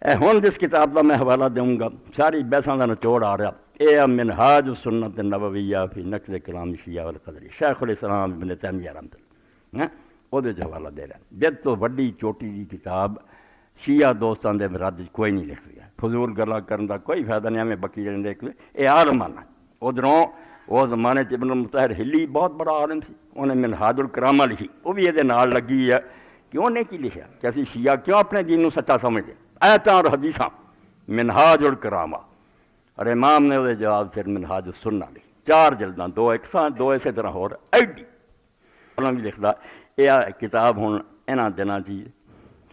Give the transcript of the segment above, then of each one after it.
ہوں جس کتاب کا میں حوالہ دوں گا ساری بحثاں کا نچوڑ آ رہا یہ منہاج السنت النبویہ فی نقد کلام شیعہ والقدری شیخ-ال-اسلام ابن تیمیہ رحمۃ اللہ وہ حوالہ دے رہا ہے۔ جد تو وڈی چوٹی کی کتاب شیعہ دوستان دے رد کوئی نہیں لکھ دیا، فضول گلا کرنے کا کوئی فائدہ نہیں، ہمیں بکی جانے دیکھ لے یہ عالمانہ ادھروں وہ زمانے ابن المطہر ہلی بہت بڑا عالم سی، انہیں منہاج الکرامہ لکھی، وہ بھی یہ نال لگی ہے کہ انہیں کی لکھا کہ اسی شیعہ کیوں اپنے دین کو سچا سمجھتے آیتاں اور حدیثاں منہاج الکرامہ، اور امام نے وہ جواب پھر منہاج السنہ لکھی، 4 جلداں، 2 ایک ساں 2 اسی طرح ہو رہا ایڈی انہوں بھی لکھتا یہ کتاب ہوں انہاں دنوں چی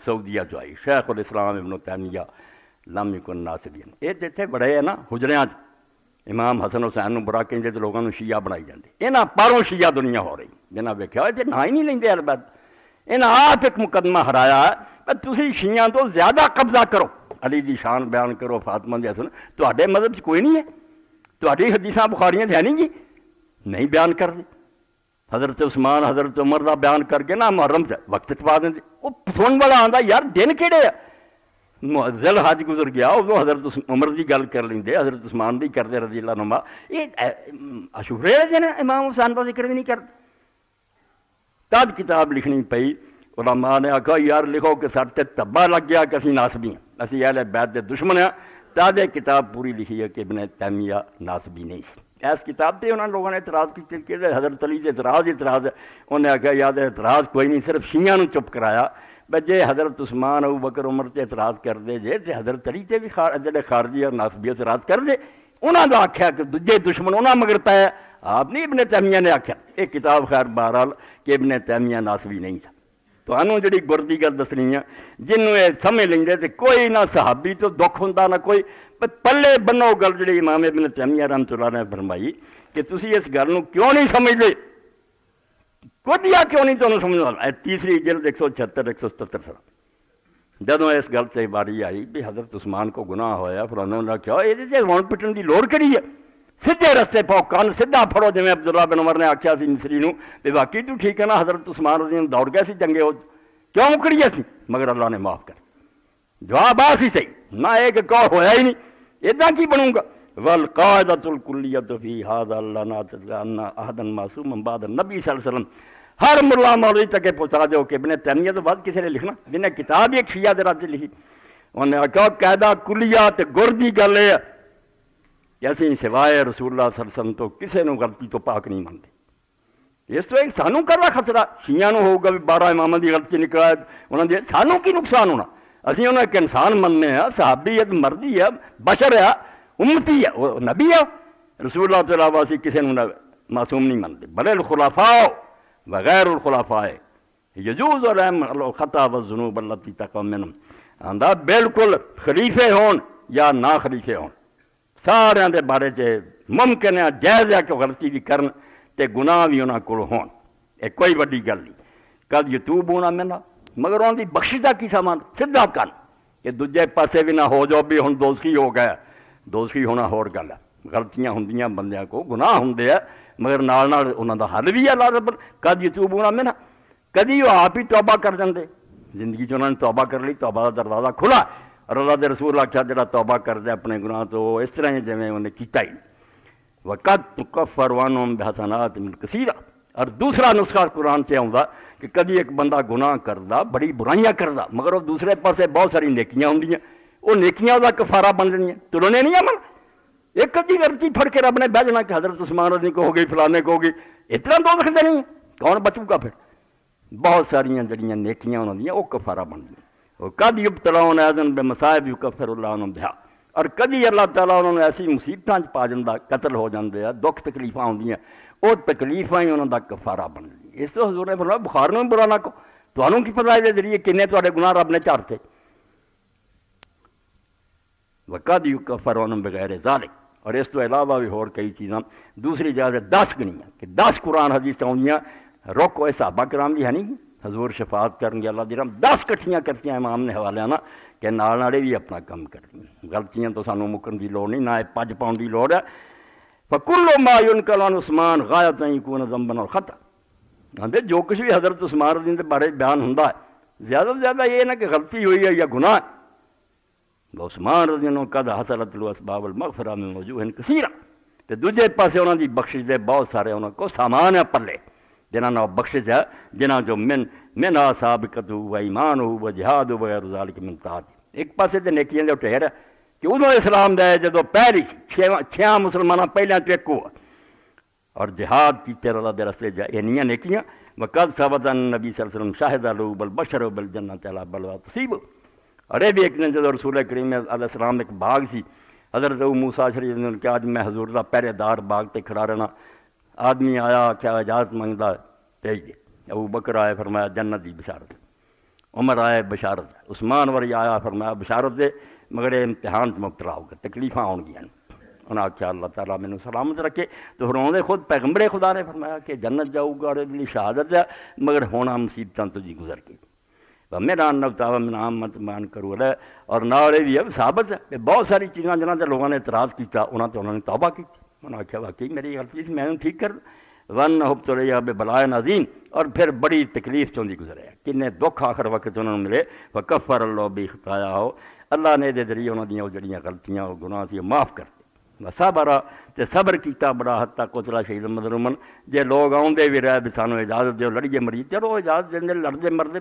سعودیہ جو آئی شیخ-ال-اسلام ابن تیمیہ لم یکن ناصبین، یہ جتنے بڑے ہیں نا حجریاں امام حسن حسین برا کہیں تو لوگوں نے شیعہ بنائی جاتی، یہاں پاروں شیعہ دنیا ہو رہی جنہیں ویکھیا جی نہ ہی نہیں لیندے البت انہیں آپ ایک مقدمہ ہرایا ہے تسی شیعہ تو زیادہ قبضہ کرو، علی دی شان بیان کرو، فاطمہ دی حسن، تہاڈے مذہب سے کوئی نہیں ہے، تہاڈی حدیثاں بخاریاں ہے نہیں جی، نہیں بیان کر دی، حضرت عثمان حضرت عمر دا بیان کر کے نا محرم سے وقت پا دیں وہ سن والا آندا یار دن کہڑے ہے، ذل حج گزر گیا ادو حضرت عمر دی گل کر لیندے، حضرت عثمان دی کرتے رضی اللہ عنہ، یہ عاشورے والے دن امام حسین کا ذکر بھی نہیں کرتے۔ تب کتاب لکھنی پئی، علماء نے آخا یار لکھو کہ سر تے تبا لگ گیا کہ اسی ناسبی ہیں، اسی اہل بیت دے دشمن ہیں، تب یہ کتاب پوری لکھی ہے کہ ابن تیمیہ ناسبی نہیں سی۔ اس کتاب پہ انہوں نے لوگوں نے اعتراض کی کہ حضرت علی سے اعتراض ہے، انہوں نے آخیا یاد اعتراض کوئی نہیں، صرف شیعہ نو چپ کرایا، جے حضرت عثمان ابو بکر عمر تے اعتراض کر دے جے حضرت علی تے بھی جڑے خارجی اور ناسبی اعتراض کر دے، انہوں نے آخیا کہ دجے دشمن انہوں مگر پایا، آپ نہیں ابن تیمیہ نے آخیا یہ کتاب خیر بہرحال کہ ابن تیمیہ ناسبی نہیں تھا۔ تو انہوں جڑی گردی گل دسنی ہے جنہوں یہ سمجھ لیں گے تو کوئی نہ صحابی تو دکھ ہوں نہ کوئی پلے بنو گل جڑی امام ابن تیمیہ رحمۃ اللہ نے فرمائی کہ تسی اس گل نو کیوں نہیں سمجھتے، کودیا کیوں نہیں تمہیں سمجھ والا، تیسری جلد 176 177 سال جدوں اس گل سے باری آئی بھی حضرت عثمان کو گناہ ہویا، پھر انہوں نے کہا یہ رون پٹن کی لوڑ کہڑی ہے، سیدھے رستے پاؤ کن سیدھا پھڑو، جی عبداللہ بن عمر نے آخیا سی مصری نو بھی واقعی تو ٹھیک ہے نا، حضرت عثمان رضی اللہ دوڑ گیا سی جنگے ہو کیوں مکڑی سی، مگر اللہ نے معاف کر جواب آ سی صحیح نہ ایک کہو ہویا ہی نہیں، ادا کی بنوں گا والقاعدۃ الکلیۃ فی ھذا اللعنۃ ان احدا معصوما بعد النبی صلی اللہ علیہ وسلم، ہر ملا مولوی تک پہنچا دو کہ ابن تیمیہ تو بعد کسی نے لکھنا، جنہیں کتاب ایک شیعہ دے رد لکھی، انہوں نے آخیا قاعدہ کلیہ تے گردی گل ہے کہ اسی سوائے رسول اللہ صلی اللہ علیہ وسلم تو کسی نو غلطی تو پاک نہیں مانتے، اس تو ایک سانوں کرنا خطرہ شیعہ نو ہوگا بھی 12 اماموں کی غلطی نکلا ہے، انہوں نے سانوں کی نقصان ہونا، اسی انہوں ایک انسان مننے ہیں، صحابی ہے، مردی ہے، بشر ہے، امتی ہے، وہ نبی ہے، رسول اللہ تعالیٰ واسی کسی نے معصوم نہیں مانتے، بلے الخلفاء وغیر الخلفاء یجوز علیہم الخطا والذنوب التی تقع منہم، آندا بالکل خلیفے ہون یا نہ خلیفے ہون سارے دے بارے چ ممکن ہے جائز ہے کہ غلطی بھی کرن تے گناہ بھی انہاں کول ہون، یہ کوئی وڈی گل نہیں، قد یتوبون منا، مگر انہاں دی بخشش دا کی سامان سیدھا کن کہ دوجے پاسے بھی نہ ہو جو بھی ہن دوزخی ہو گیا، دوزخی ہونا ہور گل ہے، غلطیاں ہوندیاں بندیاں کو گناہ ہوندے ہیں مگر نال نال انہاں دا حل بھی ہے اللہ رب قد یتوبون منا، کدی وہ آپ ہی توبہ کر جاندے، زندگی چ انہوں نے توبہ کر لی، توبہ کا دروازہ کھلا، اور اللہ دے رسول آخیا جڑا توبہ کر دے اپنے گناہ تو اس طرح جی انہیں کیتا ہی وقت تکفر عنہم بحسنات من کثیرہ، اور دوسرا نسخہ قرآن سے آؤں کہ کدی ایک بندہ گناہ کردا بڑی برائیاں کردا مگر وہ دوسرے پاسے بہت ساری نیکیاں ہوندیاں، وہ نیکیاں دا کفارہ بن جانیاں، تلنے نہیں عمل، ایک کدی غلطی پھڑ کے رب نے بہ جانا کہ حضرت عثمان رضی کو ہو گئی فلانے کو ہو گئی، اتنا دو دکھتے نہیں کون بچوں گا، پھر بہت ساریاں جڑیاں نیکیاں انہوں دیاں وہ کفارہ بن جائیں، وہ کد یبتلون اذن بمصائب یکفر اللہ عنہم بہا، اور کدی اللہ تعالیٰ انہوں نے ایسی مصیبتاں پا جاندا، قتل ہو جاندے ہیں، دکھ تکلیفاں ہوندیاں، وہ تکلیفاں ہی انہوں دا کفارہ بن جائیں۔ اس تو حضور نے فرمایا بخار میں برا نہ کو، تانوں کی پتہ ہے ذریعے کنے تواڈے گناہ رب نے چارتے، وقد یکفر عنہم بغیر ذالک، اور اس تو علاوہ بھی اور کئی چیزاں دوسری جگہ 10 گنیاں کہ 10 قرآن حدیث آؤں رکو، صحابہ کرام بھی ہے نہیں حضور شفاعت کرن گے اللہ دی رحمت 10 کٹھیاں کرتیاں امام نے حوالے نا کہ نال نالے بھی اپنا کام کریں، غلطیاں تو سانوں مکن دی لوڑ نہیں، نہ پج پاؤن دی لوڑ ہے، فکل ما ينقل عن عثمان غایۃ ان یکون ذنبا اور خطا، آندے جو کچھ بھی حضرت عثمان رضی کے بارے بیان ہوندا ہے زیادہ سے زیادہ یہ نہ کہ غلطی ہوئی ہے یا گناہ، عثمان رضی اللہ عنہ قد حصلت له اسباب المغفرہ من وجوہ کثیرہ، تے دوجے پاسے انہاں دی بخشش دے بہت سارے انہاں کو سامان ہے پلے جنہاں نال بخشش ہے، جنہاں جو منہا سابقۃ و ایمان و جہاد و غیر ذالک من طاعت۔ ایک پاسے تے نیکیاں دے ٹھہر ہے کہ ادوں اسلام دا ہے جدوں پہلی چھیاں مسلماناں پہلیاں تو ایک ہوا اور جہاد کیتے اللہ دے رستے جا انیاں نیکیاں۔ وقد ثبت ان نبی صلی اللہ علیہ وسلم شاہد له بالبشر بالجنۃ علی بلوى تصیب۔ اور یہ بھی ایک دن جدوں رسول کریم علیہ السلام ایک باغ سی، حضرت ابو موسیٰ شریف نے کہ آج میں حضور دا پہرے دار باغ تے کھڑا رہنا، آدمی آیا کیا اجازت منگدا بھیج دے، ابو بکر آئے فرمایا جنت دی بشارت، عمر آئے بشارت، عثمان وری آیا فرمایا بشارت دے مگر امتحان مبتلا ہوگا، تکلیفاں آن گیا۔ انہاں آخیا اللہ تعالیٰ میں سلامت رکھے، تو فرماؤں خود پیغمبر خدا نے فرمایا کہ جنت جاؤ گا اور یہ شہادت ہے مگر ہونا مصیبتاں تجھی گزر کے میرا نبتاوا من عامت مان کرو ہے۔ اور نال یہ بھی ہے ثابت ہے کہ بہت ساری چیزاں جنہاں تے لوگوں نے اعتراض کیتا انہوں نے توبہ کی، انہوں نے آخیا واقعی میری غلطی سے میں نے ٹھیک کر ون حب تو رہی بے بلائے عظیم، اور پھر بڑی تکلیف چوندی گزرے کنے دکھ آخر وقت انہوں نے ملے وکفر اللہ بھی خطایا ہو، اللہ نے دے ذریعے انہوں دیاں جڑیاں غلطیاں اور گناہ سی معاف کر دے، صبر تے صبر کیتا بڑا حد تک قتلا شہید مظلومن، جے لوگ آؤندے بھی رہے بھی سانو اجازت دیو لڑیے مریے، چلو اجازت دیں لڑدے مردے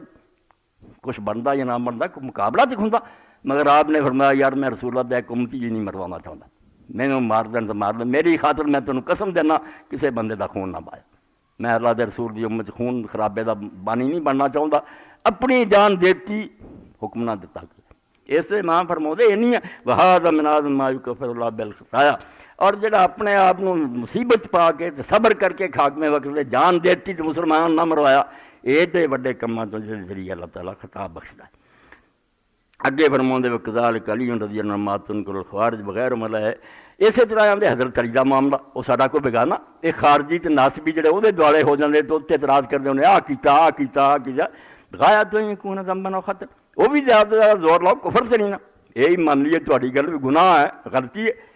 کچھ بنتا یا نہ بنتا کوئی مقابلہ تو ہوندا، مگر آپ نے فرمایا یار میں رسول اللہ ایک امتی جی نہیں مروانا چاہتا، مینوں مار دین تو مار دین، میری خاطر میں تینوں قسم دینا کسے بندے دا خون نہ پایا، میں اللہ دے رسول دی امت خون خرابے دا بانی نہیں بننا چاہتا، اپنی جان دیتی حکم نہ دیتا کہ اس سے امام فرماؤندے یہ نہیں ہے وہذا من اعظم ما یکفر اللہ بالخطایا، اور جڑا اپنے آپ مصیبت پا کے صبر کر کے خاکمے وقت سے جان دیتی تو مسلمان نہ مروایا، یہ تو وڈے کماں تو جس ذریعے اللہ تعالیٰ خطا بخشتا ہے۔ اگے فرماؤندے وکذالک علی رضی اللہ عنہ ما تنکر الخوارج بغیر ملا ہے، اسی طرح آدھے حضرت علی دا معاملہ وہ ساڈا کوئی بگانا، یہ خارجی تے ناسبی جڑے وہ دوالے ہو جاندے تو اتنے اعتراض کرتے انہیں آ کیتا غایا تو یکون ذنبا و خطا، وہ بھی زیادہ زیادہ زور لاؤ کفر سے نہیں نا، یہی مان لیے تہاڈی گل بھی گناہ ہے غلطی ہے۔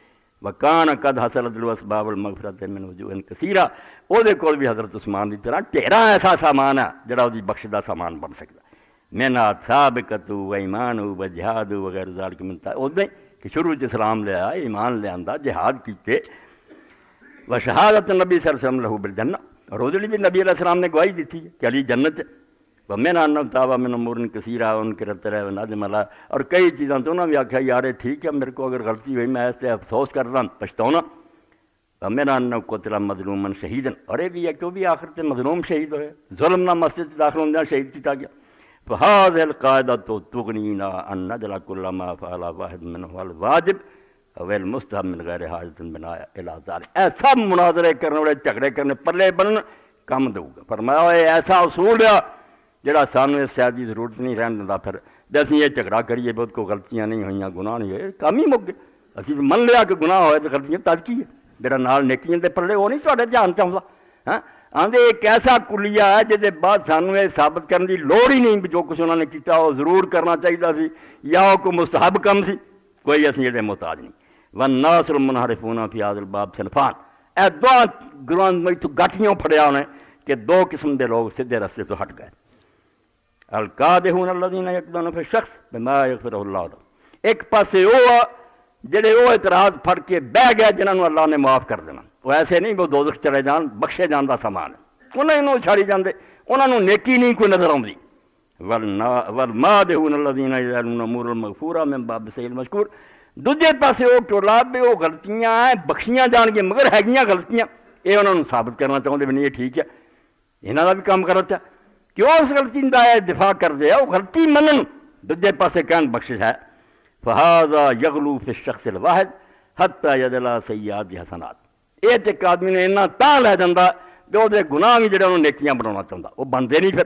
وکان قد حصلت له اسباب المغفرۃ من وجوہ کثیرہ، وہ کول بھی حضرت عثمان دی طرح ٹھیرا ایسا سامان ہے جڑا وہ بخش دا سامان بن سکتا، منہا سابقۃ و ایمان و جہاد وغیرہ ذالک من ادیں کہ شروع اسلام لے آیا، ایمان لے آندا، جہاد کیتے، و شہادت نبی صلی اللہ علیہ وسلم لہو بالجنہ، اور وہ بھی نبی علیہ السلام نے گواہی دیتی ہے کہ علی جنت ہے، ومنہا نبتاوا من امور کثیرہ ان کے رت رہے نادم علی، اور کئی چیزاں تو انہوں نے بھی آخیا یار ٹھیک ہے میرے کو اگر غلطی ہوئی میں اس سے افسوس کر رہا پچھتاؤنا، ومنہا انہ قتل مظلوما شہیدا، اور یہ بھی ہے کہ وہ بھی آخر تے مظلوم شہید ہوئے، ظلم نہ مسجد داخل ہوندے شہید کیتا گیا۔ فہذہ القاعدۃ تغنینا ان ندر کل ما فعل واحد منہ الواجب والمستحب من غیر حاجت بنا الی ذلک، اے سب مناظرے کرنے والے جھگڑے کرنے پلے بنن کم دوں گا، فرمایا یہ ایسا اصول ہے جڑا سانو اس شاید کی ضرورت نہیں رہن دینا، پھر جیسے یہ جھگڑا کریے بہت کو غلطیاں نہیں ہوئیاں گناہ نہیں ہوئے کام ہی مک گئے، اسی من لیا کہ گناہ ہوئے تو غلطیاں تد کی ہے، جڑا نال نیکیاں دے پلے وہ نہیں تھوڑے دھیان چاہتا، ہاں آندے ایک ایسا کلیہ ہے جہدے بعد سانو یہ ثابت کرنے کی لوڑ ہی نہیں بھی جو کچھ انہوں نے کیتا وہ ضرور کرنا چاہیے سی یا وہ کوئی مستحب کم سی، کوئی اسی یہ محتاج نہیں۔ والناس المنحرفون فی ھذا الباب صنفان، اے دو گروہ میں تو گاٹھیوں پھڑیا انہیں کہ دو قسم دے لوگ سیدھے رستے تو ہٹ گئے، القادحون الذین یقدون فی الشخص بما یغفرہ اللہ لہ، ایک پاسے وہ جڑے وہ اعتراض پھڑ کے بہ گئے جنہوں اللہ نے معاف کر دینا، وہ ایسے نہیں وہ دوزخ چلے جان بخشے جان دا سامان ہے، انہوں چھاڑی جاندے، انہوں نیکی نہیں کوئی نظر آؤندی۔ والمادحون الذین یجعلون امور المغفورہ من باب سیل مشکور، دوجے پاسے وہ ٹولا بھی وہ غلطیاں ہیں بخشیاں جان گے مگر ہے غلطیاں، یہ انہوں نے ثابت کرنا چاہتے بھی نہیں یہ ٹھیک ہے، یہاں کا بھی کام غلط ہے، کیوں اس غلطی کا دفاع کر دیا، وہ غلطی منن دوجے پاسے کہن بخشش ہے۔ فہذا یغلو فی الشخص الواحد حتی یدلا سیئات حسنات، یہ ایک آدمی نے اتنا تاں لے جاتا کہ وہ گناہ بھی جڑے انہوں نیکیاں بنانا چاہتا وہ بنتے نہیں،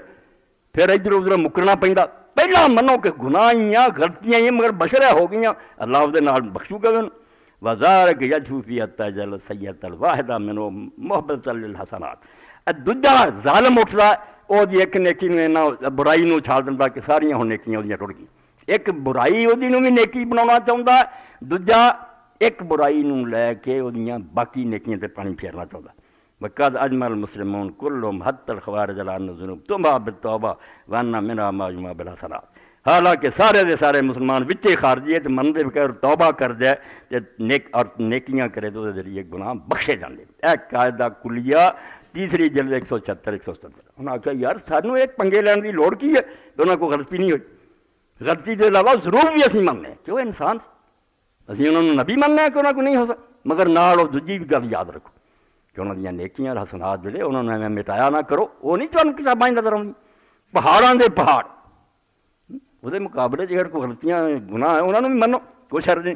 پھر ادھر ادھر مکرنا پہنتا، پہلا منو کہ گناہیاں غلطیاں ہی مگر بشرہ ہو گئی اللہ وہ نال بخشو گا انہوں، وذالک یجھو فی حتی یدلا سیئات الواحدہ منو محبت للحسنات، دوجا ظالم اٹھتا وہ ایک نیکی برائی نو چھال دینا کہ ساریاں ہوں نیکیاں وہ ٹر گئی، ایک برائی وہ بھی نیکی بنا چاہتا، دوجا ایک برائی نو لے کے وہ باقی نیکیاں تے پانی پھیرنا چاہتا۔ وقد اجمع المسلمون كلهم حتى الخوارج على ان الذنوب تمحى بالتوبہ وان منها ما يجمع بالحسنات، حالانکہ سارے دے سارے مسلمان وچے خارجی ہے تو منتے بغیر توبہ کر جائے تے نیک اور نیکیاں کرے تو ذریعے گناہ بخشے جاندے۔ اے قاعدہ کلیہ تیسری جلد 176 177۔ انہوں نے آخیا یار سانوں ایک پنگے لین کی لوڑ کی ہے کہ انہوں کو غلطی نہیں ہوئی، غلطی کے علاوہ ضرور بھی اسی مننے کہ وہ انسان اسی انہوں نے نبی مننا ہے کہ انہوں کو نہیں ہو سکتا، مگر نال اور دوجی بھی گل یاد رکھو کہ انہوں نے نیکیاں اور حسنات جڑے انہوں نے مٹایا نہ کرو، وہ نہیں تمہیں کتابیں نظر آؤں پہاڑاں دے پہاڑ وہ مقابلے جہاں کو غلطیاں گناہ ہے انہوں نے بھی منو کوئی شرط نہیں۔